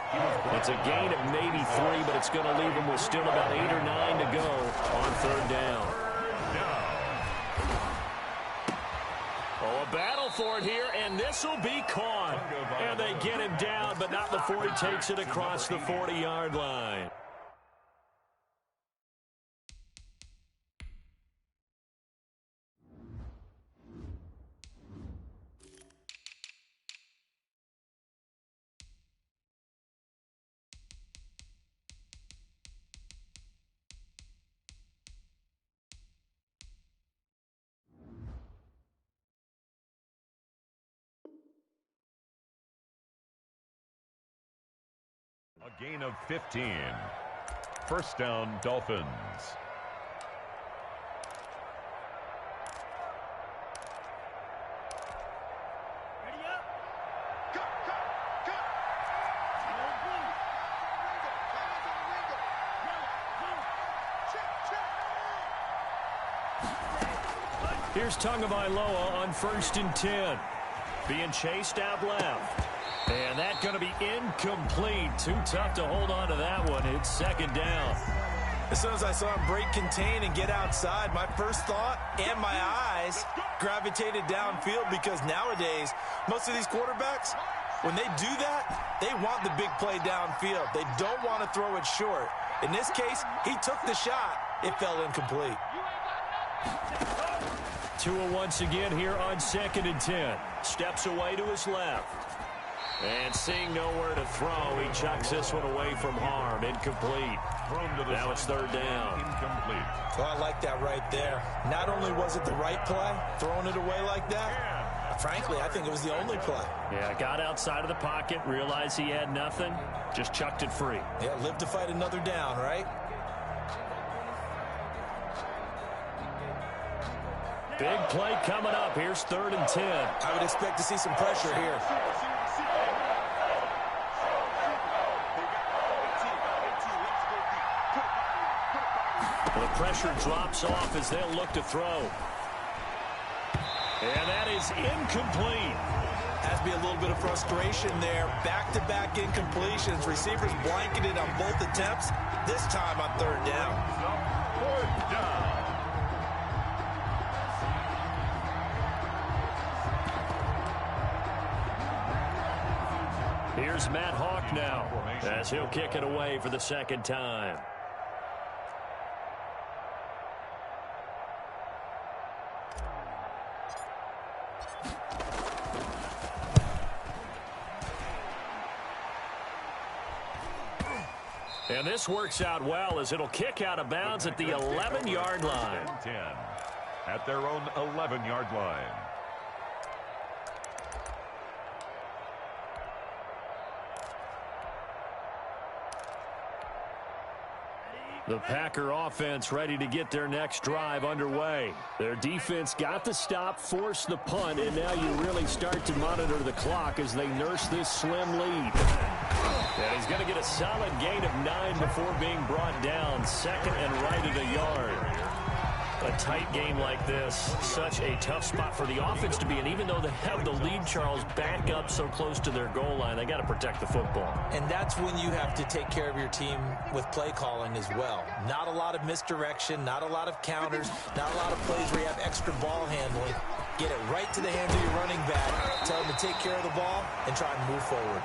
It's a gain of maybe 3, but it's going to leave them with still about 8 or 9 to go on third down. Oh, a battle for it here, and this will be caught. And they get him down, but not before he takes it across the 40-yard line. A gain of 15. First down, Dolphins. Ready up. Cut. Here's Tagovailoa on 1st and 10. Being chased out left. And that's going to be incomplete. Too tough to hold on to that one. It's second down. As soon as I saw him break contain and get outside, my first thought and my eyes gravitated downfield, because nowadays, most of these quarterbacks, when they do that, they want the big play downfield. They don't want to throw it short. In this case, he took the shot. It fell incomplete. Tua once again here on 2nd and 10. Steps away to his left. And seeing nowhere to throw, he chucks this one away from harm. Incomplete. Now it's third down. Incomplete. Well, I like that right there. Not only was it the right play, throwing it away like that, frankly, I think it was the only play. Yeah, got outside of the pocket, realized he had nothing, just chucked it free. Yeah, live to fight another down, right? Big play coming up. Here's 3rd and 10. I would expect to see some pressure here. The pressure drops off as they'll look to throw. And that is incomplete. Has to be a little bit of frustration there. Back-to-back incompletions. Receivers blanketed on both attempts. This time on 3rd down. 4th down. Here's Matt Hawk now as he'll kick it away for the second time. And this works out well as it'll kick out of bounds at the 11-yard line. 10 at their own 11-yard line. The Packer offense ready to get their next drive underway. Their defense got the stop, forced the punt, and now you really start to monitor the clock as they nurse this slim lead. And he's going to get a solid gain of 9 before being brought down. Second and right at a yard. A tight game like this, such a tough spot for the offense to be in. Even though they have the lead, Charles, back up so close to their goal line, they got to protect the football. And that's when you have to take care of your team with play calling as well. Not a lot of misdirection, not a lot of counters, not a lot of plays where you have extra ball handling. Get it right to the hands of your running back. Tell him to take care of the ball and try and move forward.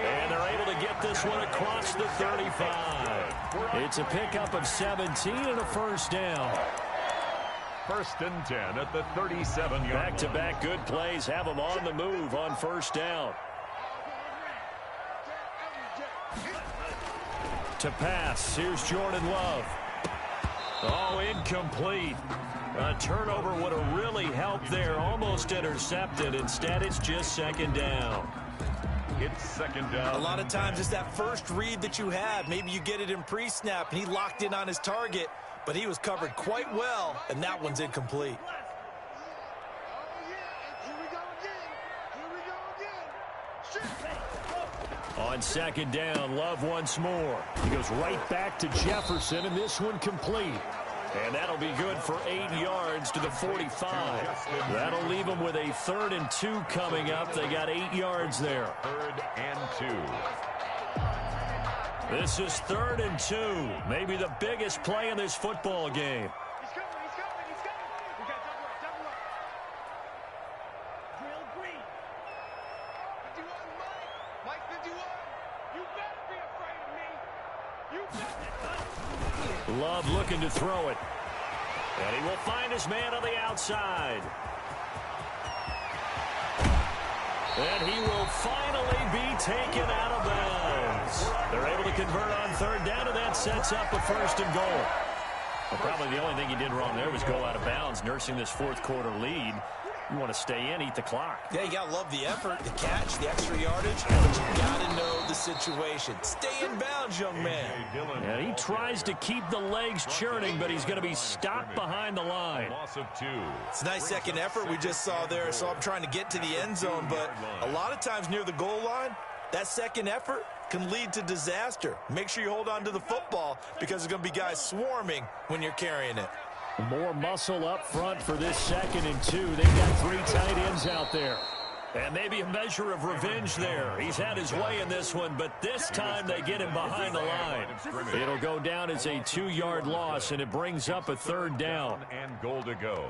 And they're able to get this one across the 35. It's a pickup of 17 and a first down. 1st and 10 at the 37-yard line. Back-to-back good plays have them on the move on first down. To pass, here's Jordan Love. Oh, incomplete. A turnover would have really helped there. Almost intercepted. Instead, it's just second down. It's second down. A lot of times it's that first read that you have. Maybe you get it in pre-snap, and he locked in on his target, but he was covered quite well, and that one's incomplete. On second down, Love once more. He goes right back to Jefferson, and this one complete. And that'll be good for 8 yards to the 45. That'll leave them with a 3rd and 2 coming up. They got 8 yards there. 3rd and 2. This is 3rd and 2. Maybe the biggest play in this football game. He's coming. We got double up. Drill green. 51, Mike 51. You better be afraid of me. You better. Love looking to throw it. And he will find his man on the outside. And he will finally be taken out of bounds. They're able to convert on 3rd down, and that sets up a 1st and goal. Well, probably the only thing he did wrong there was go out of bounds, nursing this 4th quarter lead. You want to stay in, eat the clock. Yeah, you got to love the effort, the catch, the extra yardage, but you got to know the situation. Stay in bounds, young man. And he tries to keep the legs churning, but he's going to be stopped behind the line. Loss of 2. It's a nice second effort we just saw there, so I'm trying to get to the end zone, but a lot of times near the goal line, that second effort can lead to disaster. Make sure you hold on to the football because there's going to be guys swarming when you're carrying it. More muscle up front for this 2nd and 2. They've got 3 tight ends out there. And maybe a measure of revenge there. He's had his way in this one, but this time they get him behind the line. It'll go down as a 2-yard loss, and it brings up a 3rd down. And goal to go.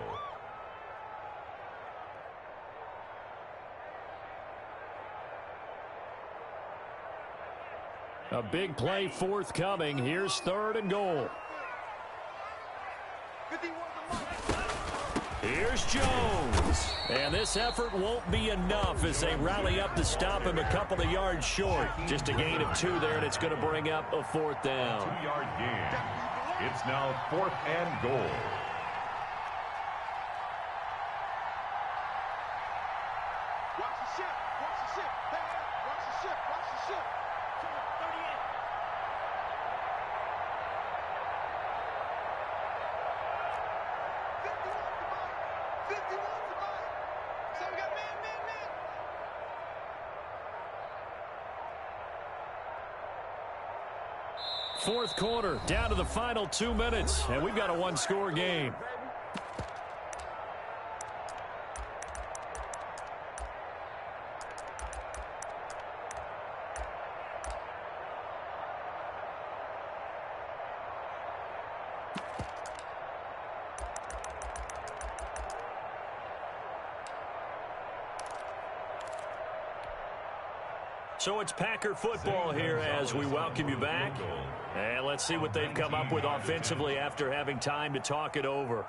A big play forthcoming. Here's 3rd and goal. Here's Jones. And this effort won't be enough as they rally up to stop him a couple of yards short. Just a gain of 2 there, and it's going to bring up a 4th down. 2-yard gain. It's now 4th and goal. Watch the ship. Hey, watch the ship. 38. Fourth quarter, down to the final 2 minutes, and we've got a 1-score game. So it's Packer football here as we welcome you back. And let's see what they've come up with offensively after having time to talk it over.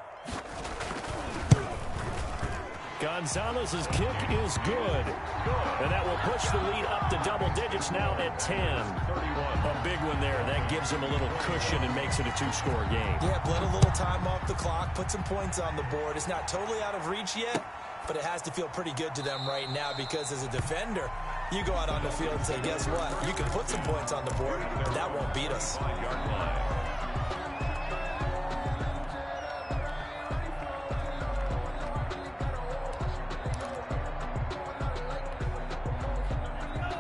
Gonzalez's kick is good. And that will push the lead up to double digits now at 10. A big one there. That gives them a little cushion and makes it a 2-score game. Yeah, bled a little time off the clock, put some points on the board. It's not totally out of reach yet, but it has to feel pretty good to them right now because as a defender, you go out on the field and say, guess what? You can put some points on the board, but that won't beat us.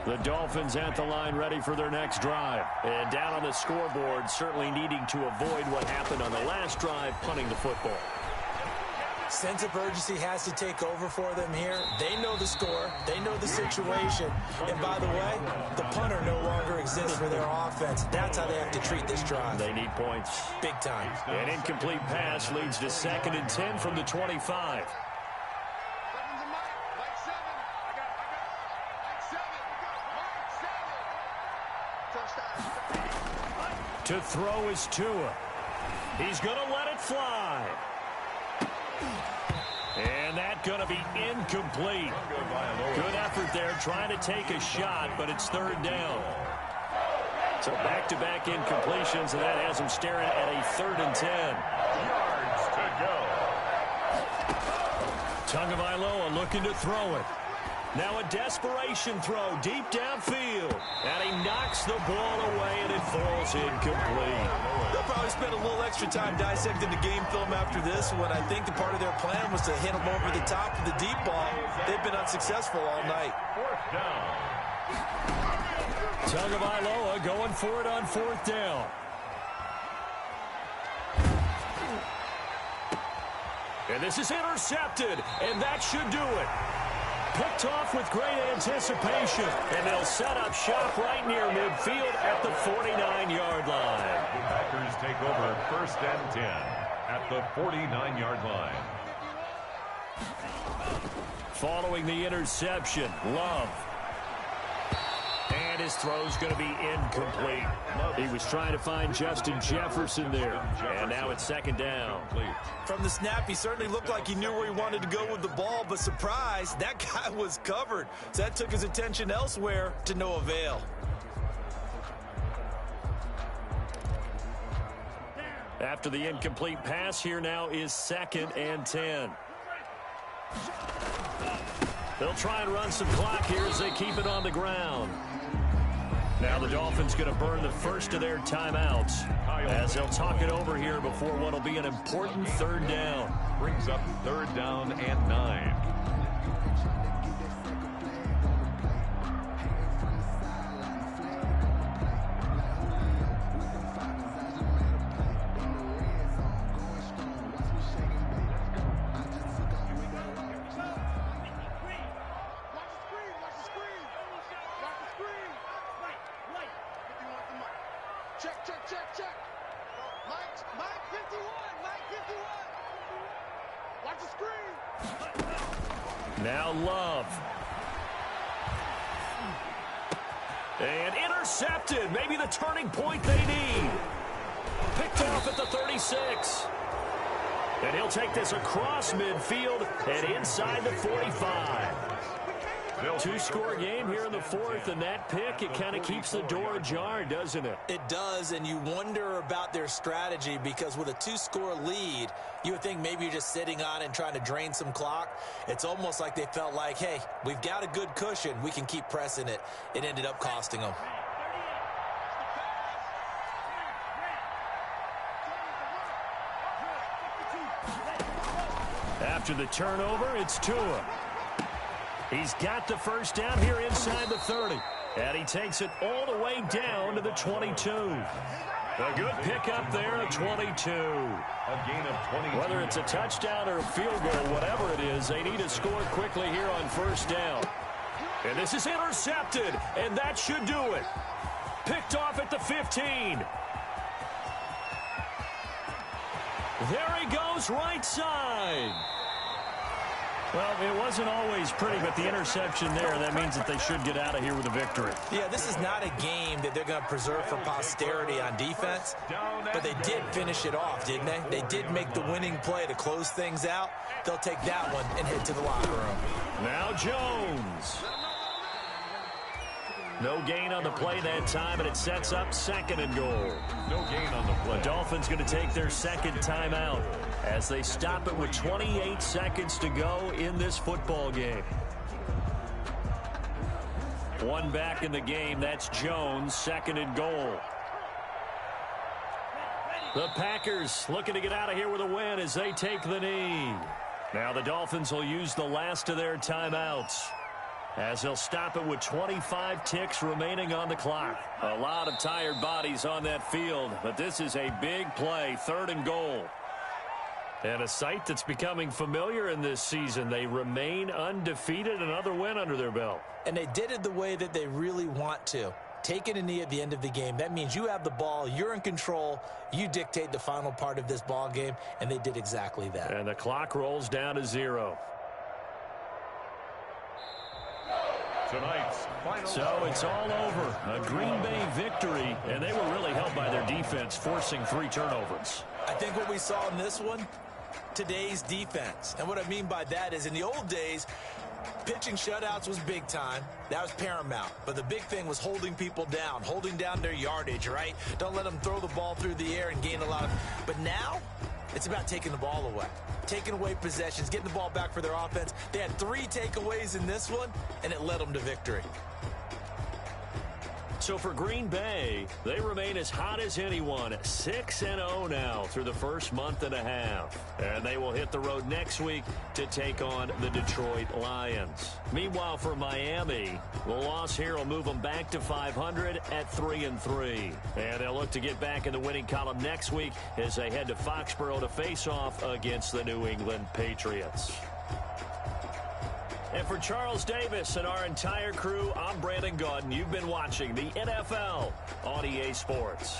The Dolphins at the line ready for their next drive. And down on the scoreboard, certainly needing to avoid what happened on the last drive, punting the football. Sense of urgency has to take over for them here. They know the score. They know the situation. And by the way, the punter no longer exists for their offense. That's how they have to treat this drive. They need points. Big time. An incomplete pass leads to 2nd and 10 from the 25. To throw is Tua. He's going to let it fly. And that's going to be incomplete. Good effort there trying to take a shot, but it's third down. So back-to-back incompletions, and that has him staring at a 3rd and 10. Yards to go. Tagovailoa looking to throw it. Now a desperation throw deep downfield. And he knocks the ball away, and it falls incomplete. They'll probably spend a little extra time dissecting the game film after this when I think the part of their plan was to hit them over the top of the deep ball. They've been unsuccessful all night. 4th down. Tagovailoa going for it on 4th down. And this is intercepted, and that should do it. Picked off with great anticipation, and they'll set up shop right near midfield at the 49-yard line. The Packers take over 1st and 10 at the 49-yard line. Following the interception, Love. And his throw's going to be incomplete. He was trying to find Justin Jefferson there. And now it's 2nd down. From the snap, he certainly looked like he knew where he wanted to go with the ball, but surprise, that guy was covered. So that took his attention elsewhere to no avail. After the incomplete pass, here now is 2nd and 10. They'll try and run some clock here as they keep it on the ground. Now the Dolphins going to burn the first of their timeouts as they'll talk it over here before what will be an important 3rd down. Brings up 3rd down and 9. Check. Mike 51. Watch the screen. Now Love. And intercepted. Maybe the turning point they need. Picked off at the 36. And he'll take this across midfield and inside the 45. 2-score game here in the 4th, and that pick, it kind of keeps the door ajar, doesn't it? It does, and you wonder about their strategy because with a 2-score lead, you would think maybe you're just sitting on and trying to drain some clock. It's almost like they felt like, hey, we've got a good cushion. We can keep pressing it. It ended up costing them. After the turnover, it's Tua. He's got the first down here inside the 30. And he takes it all the way down to the 22. A good pickup there at 22. A gain of 22. Whether it's a touchdown or a field goal, whatever it is, they need to score quickly here on 1st down. And this is intercepted, and that should do it. Picked off at the 15. There he goes, right side. Well, it wasn't always pretty, but the interception there, that means that they should get out of here with a victory. Yeah, this is not a game that they're going to preserve for posterity on defense, but they did finish it off, didn't they? They did make the winning play to close things out. They'll take that one and head to the locker room. Now Jones. No gain on the play that time, and it sets up 2nd and goal. No gain on the play. The Dolphins going to take their 2nd timeout as they stop it with 28 seconds to go in this football game. One back in the game. That's Jones, 2nd and goal. The Packers looking to get out of here with a win as they take the knee. Now the Dolphins will use the last of their timeouts as they'll stop it with 25 ticks remaining on the clock. A lot of tired bodies on that field, but this is a big play, 3rd and goal. And a sight that's becoming familiar in this season. They remain undefeated, another win under their belt. And they did it the way that they really want to. Taking a knee at the end of the game, that means you have the ball, you're in control, you dictate the final part of this ball game, and they did exactly that. And the clock rolls down to 0. Tonight's final. So it's all over. A Green Bay victory, and they were really helped by their defense, forcing 3 turnovers. I think what we saw in this one, today's defense. And what I mean by that is in the old days, pitching shutouts was big time. That was paramount. But the big thing was holding people down, holding down their yardage, right? Don't let them throw the ball through the air and gain a lot of... But now, it's about taking the ball away. Taking away possessions, getting the ball back for their offense. They had 3 takeaways in this one, and it led them to victory. So for Green Bay, they remain as hot as anyone, 6-0 now through the first month and a half. And they will hit the road next week to take on the Detroit Lions. Meanwhile, for Miami, the loss here will move them back to 500 at 3-3. And they'll look to get back in the winning column next week as they head to Foxborough to face off against the New England Patriots. And for Charles Davis and our entire crew, I'm Brandon Gaudin. You've been watching the NFL on EA Sports.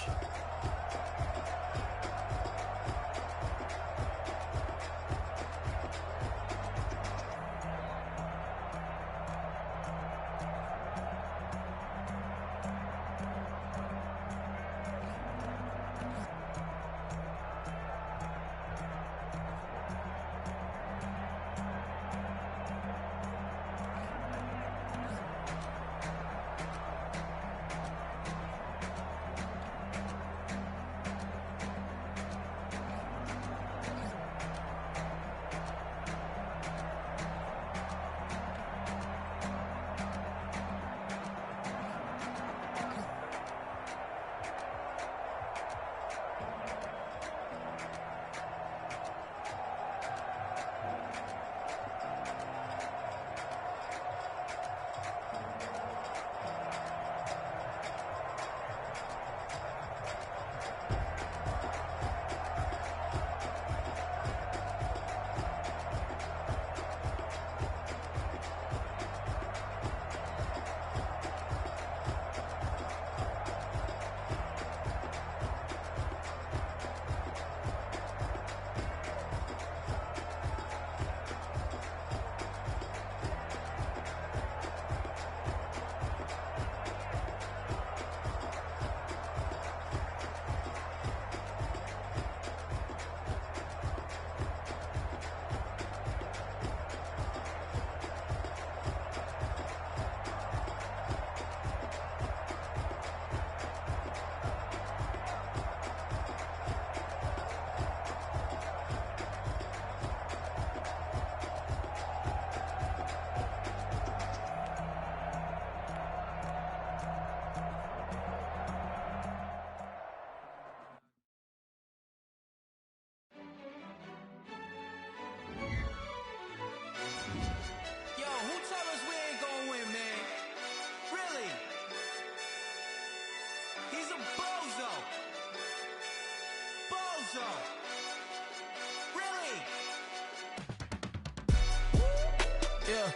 Yeah,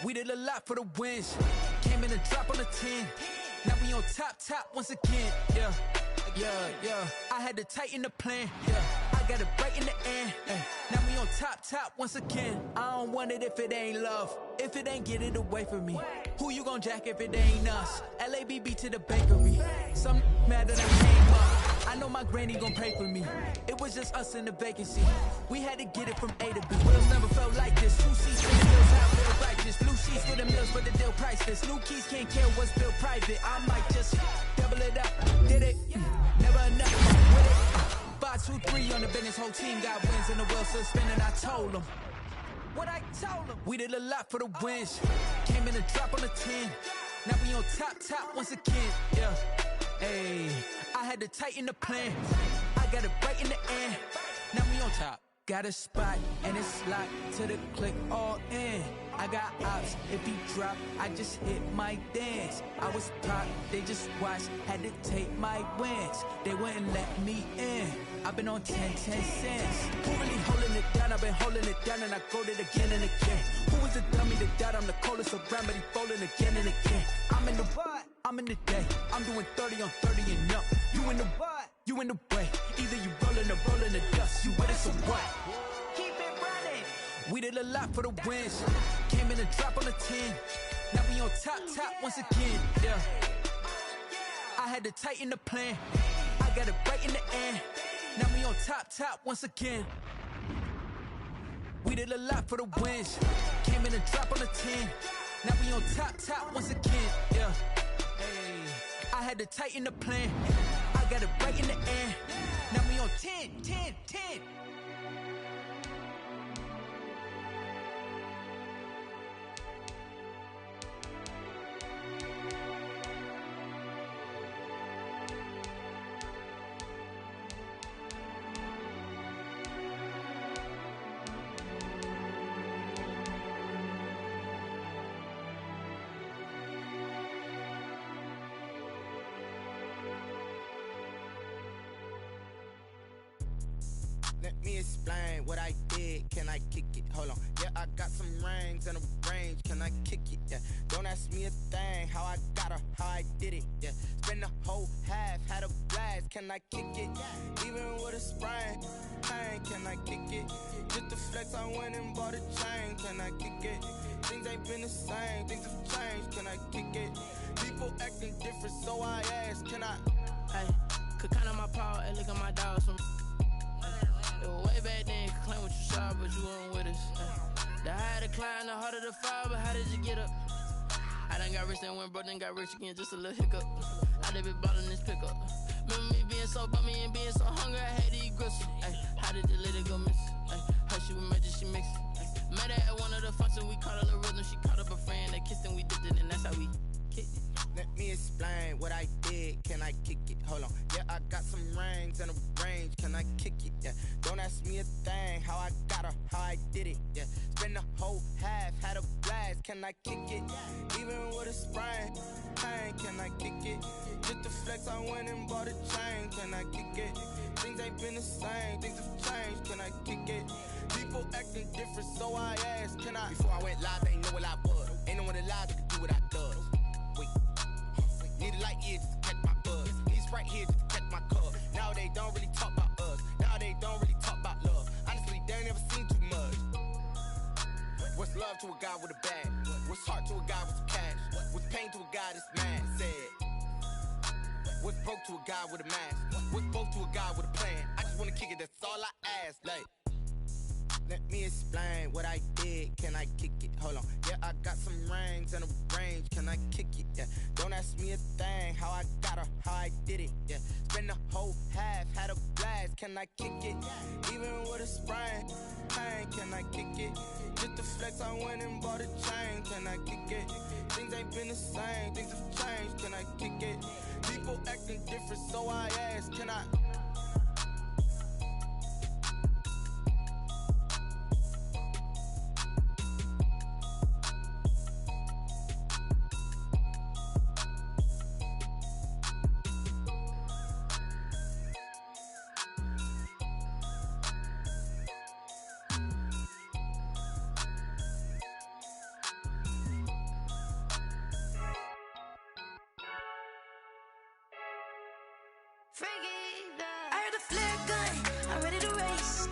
we did a lot for the wins. Came in a drop on the 10. Now we on top once again. Yeah. I had to tighten the plan. Yeah, I got it right in the end. Now we on top once again. I don't want it if it ain't love. If it ain't, get it away from me. Who you gon' jack if it ain't us? LABB to the bakery. Some mad that I came up. I know my granny gon' pray for me. It was just us in the vacancy. We had to get it from A to B. Wheels never felt like this. 2 seats for the bills, how real righteous. Blue sheets for the meals, but the deal priceless. New keys can't care what's built private. I might just double it up. Did it? Never enough with it. 5, 2, 3 on the business. Whole team got wins and the wheel still spinning. I told them what I told them. We did a lot for the wins. Came in a drop on the 10. Now we on top once again. Yeah. Ayy, I had to tighten the plan. I got it right in the end. Now we on top. Got a spot and it's locked to the click all in. I got ops, if he drop, I just hit my dance. I was top, they just watched, had to take my wins. They wouldn't let me in. I've been on 10 cents. Who really holding it down? I've been holding it down and I go it again and again. Who was the dummy that doubt I'm the coldest around, but he folding again and again. I'm in the what? I'm in the day. I'm doing 30 on 30 and up. You in the what? You in the way. Either you rolling or rolling the dust. You with it, so what? Keep it running. We did a lot for the wins. Came in a drop on the 10. Now we on top once again, yeah. I had to tighten the plan. I got it right in the end. Now we on top once again. We did a lot for the wins. Came in and dropped on the 10. Now we on top once again, yeah. Hey, I had to tighten the plan. I got it right in the end. Now we on 10. Let me explain what I did. Can I kick it? Hold on. Yeah, I got some rings and a range. Can I kick it? Yeah. Don't ask me a thing. How I got her, how I did it. Yeah. Spend the whole half, had a blast. Can I kick it? Even with a sprain. Pain, can I kick it? Just to flex, I went and bought a chain. Can I kick it? Things ain't been the same. Things have changed. Can I kick it? People acting different, so I ask. Can I? Hey, could count on my paw and look at my dogs from. Way back then, could claim what you saw, but you weren't with us. The higher the climb, the harder the fall, but how did you get up? I done got rich, then went broke, then got rich again, just a little hiccup. I done been ballin' this pickup. Remember me being so bummy and being so hungry, I had to eat gristle. How did the lady go miss? How she was magic, she mixed. Met her at one of the functions, we caught a little rhythm. She caught up a friend, they kissed and we dipped it, and that's how we kicked it. Let me explain what I did. Can I kick it? Hold on. Yeah, I got some rings and a range. Can I kick it? Yeah. Don't ask me a thing. How I got her, how I did it. Yeah. Spend the whole half, had a blast. Can I kick it? Even with a sprain. Pain, can I kick it? Just to flex, I went and bought a chain. Can I kick it? Things ain't been the same. Things have changed. Can I kick it? People acting different, so I asked. Can I? Before I went live, they ain't know what I was. Ain't no one alive that could do what I does. Wait. Need a light here just to catch my buzz. Need Sprite here just to catch my cup. Now they don't really talk about us. Now they don't really talk about love. Honestly, they ain't never seen too much. What's love to a guy with a bag? What's heart to a guy with some cash? What's pain to a guy that's mad? Said. What's broke to a guy with a mask? What's broke to a guy with a plan? I just wanna kick it, that's all I ask. Like, let me explain what I did. Can I kick it? Hold on. Yeah, I got some rings and a range. Can I kick it? Yeah. Don't ask me a thing. How I got her, how I did it. Yeah. Spend the whole half, had a blast. Can I kick it? Even with a sprain. Pain, can I kick it? Just to flex, I went and bought a chain. Can I kick it? Things ain't been the same. Things have changed. Can I kick it? People acting different, so I ask. Can I? I heard the flare gun, I'm ready to race.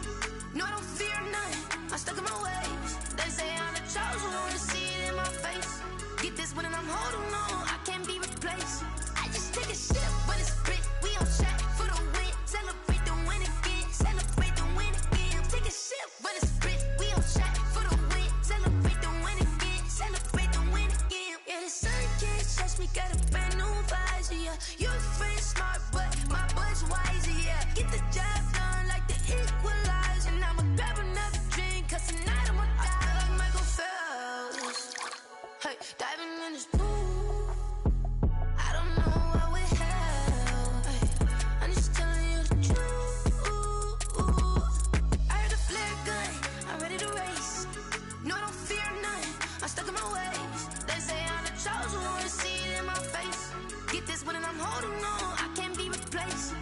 No, I don't fear none, I'm stuck in my ways. They say I'm the chosen one, to see it in my face. Get this one and I'm holding on, I can't be replaced. I just take a sip, but it's split, we on track for the win. Celebrate the win again, celebrate the win again. Take a sip, but it's split, we on track for the win. Celebrate the win again, celebrate the win again. Yeah, the sun can't touch me, got a brand new visor, yeah. Your friend smart, but my bud's wiser, yeah. Get the job done like the equalizer. And I'ma grab another drink, cause tonight I'ma die like Michael Phelps. Hey, diving in this pool, I don't know what would help. Hey, I'm just telling you the truth. I heard the flare gun, I'm ready to race. No, I don't fear none, I'm stuck in my ways. They say I'm the chosen one, to see it in my face. Get this one and I'm holding on, I can't be replaced.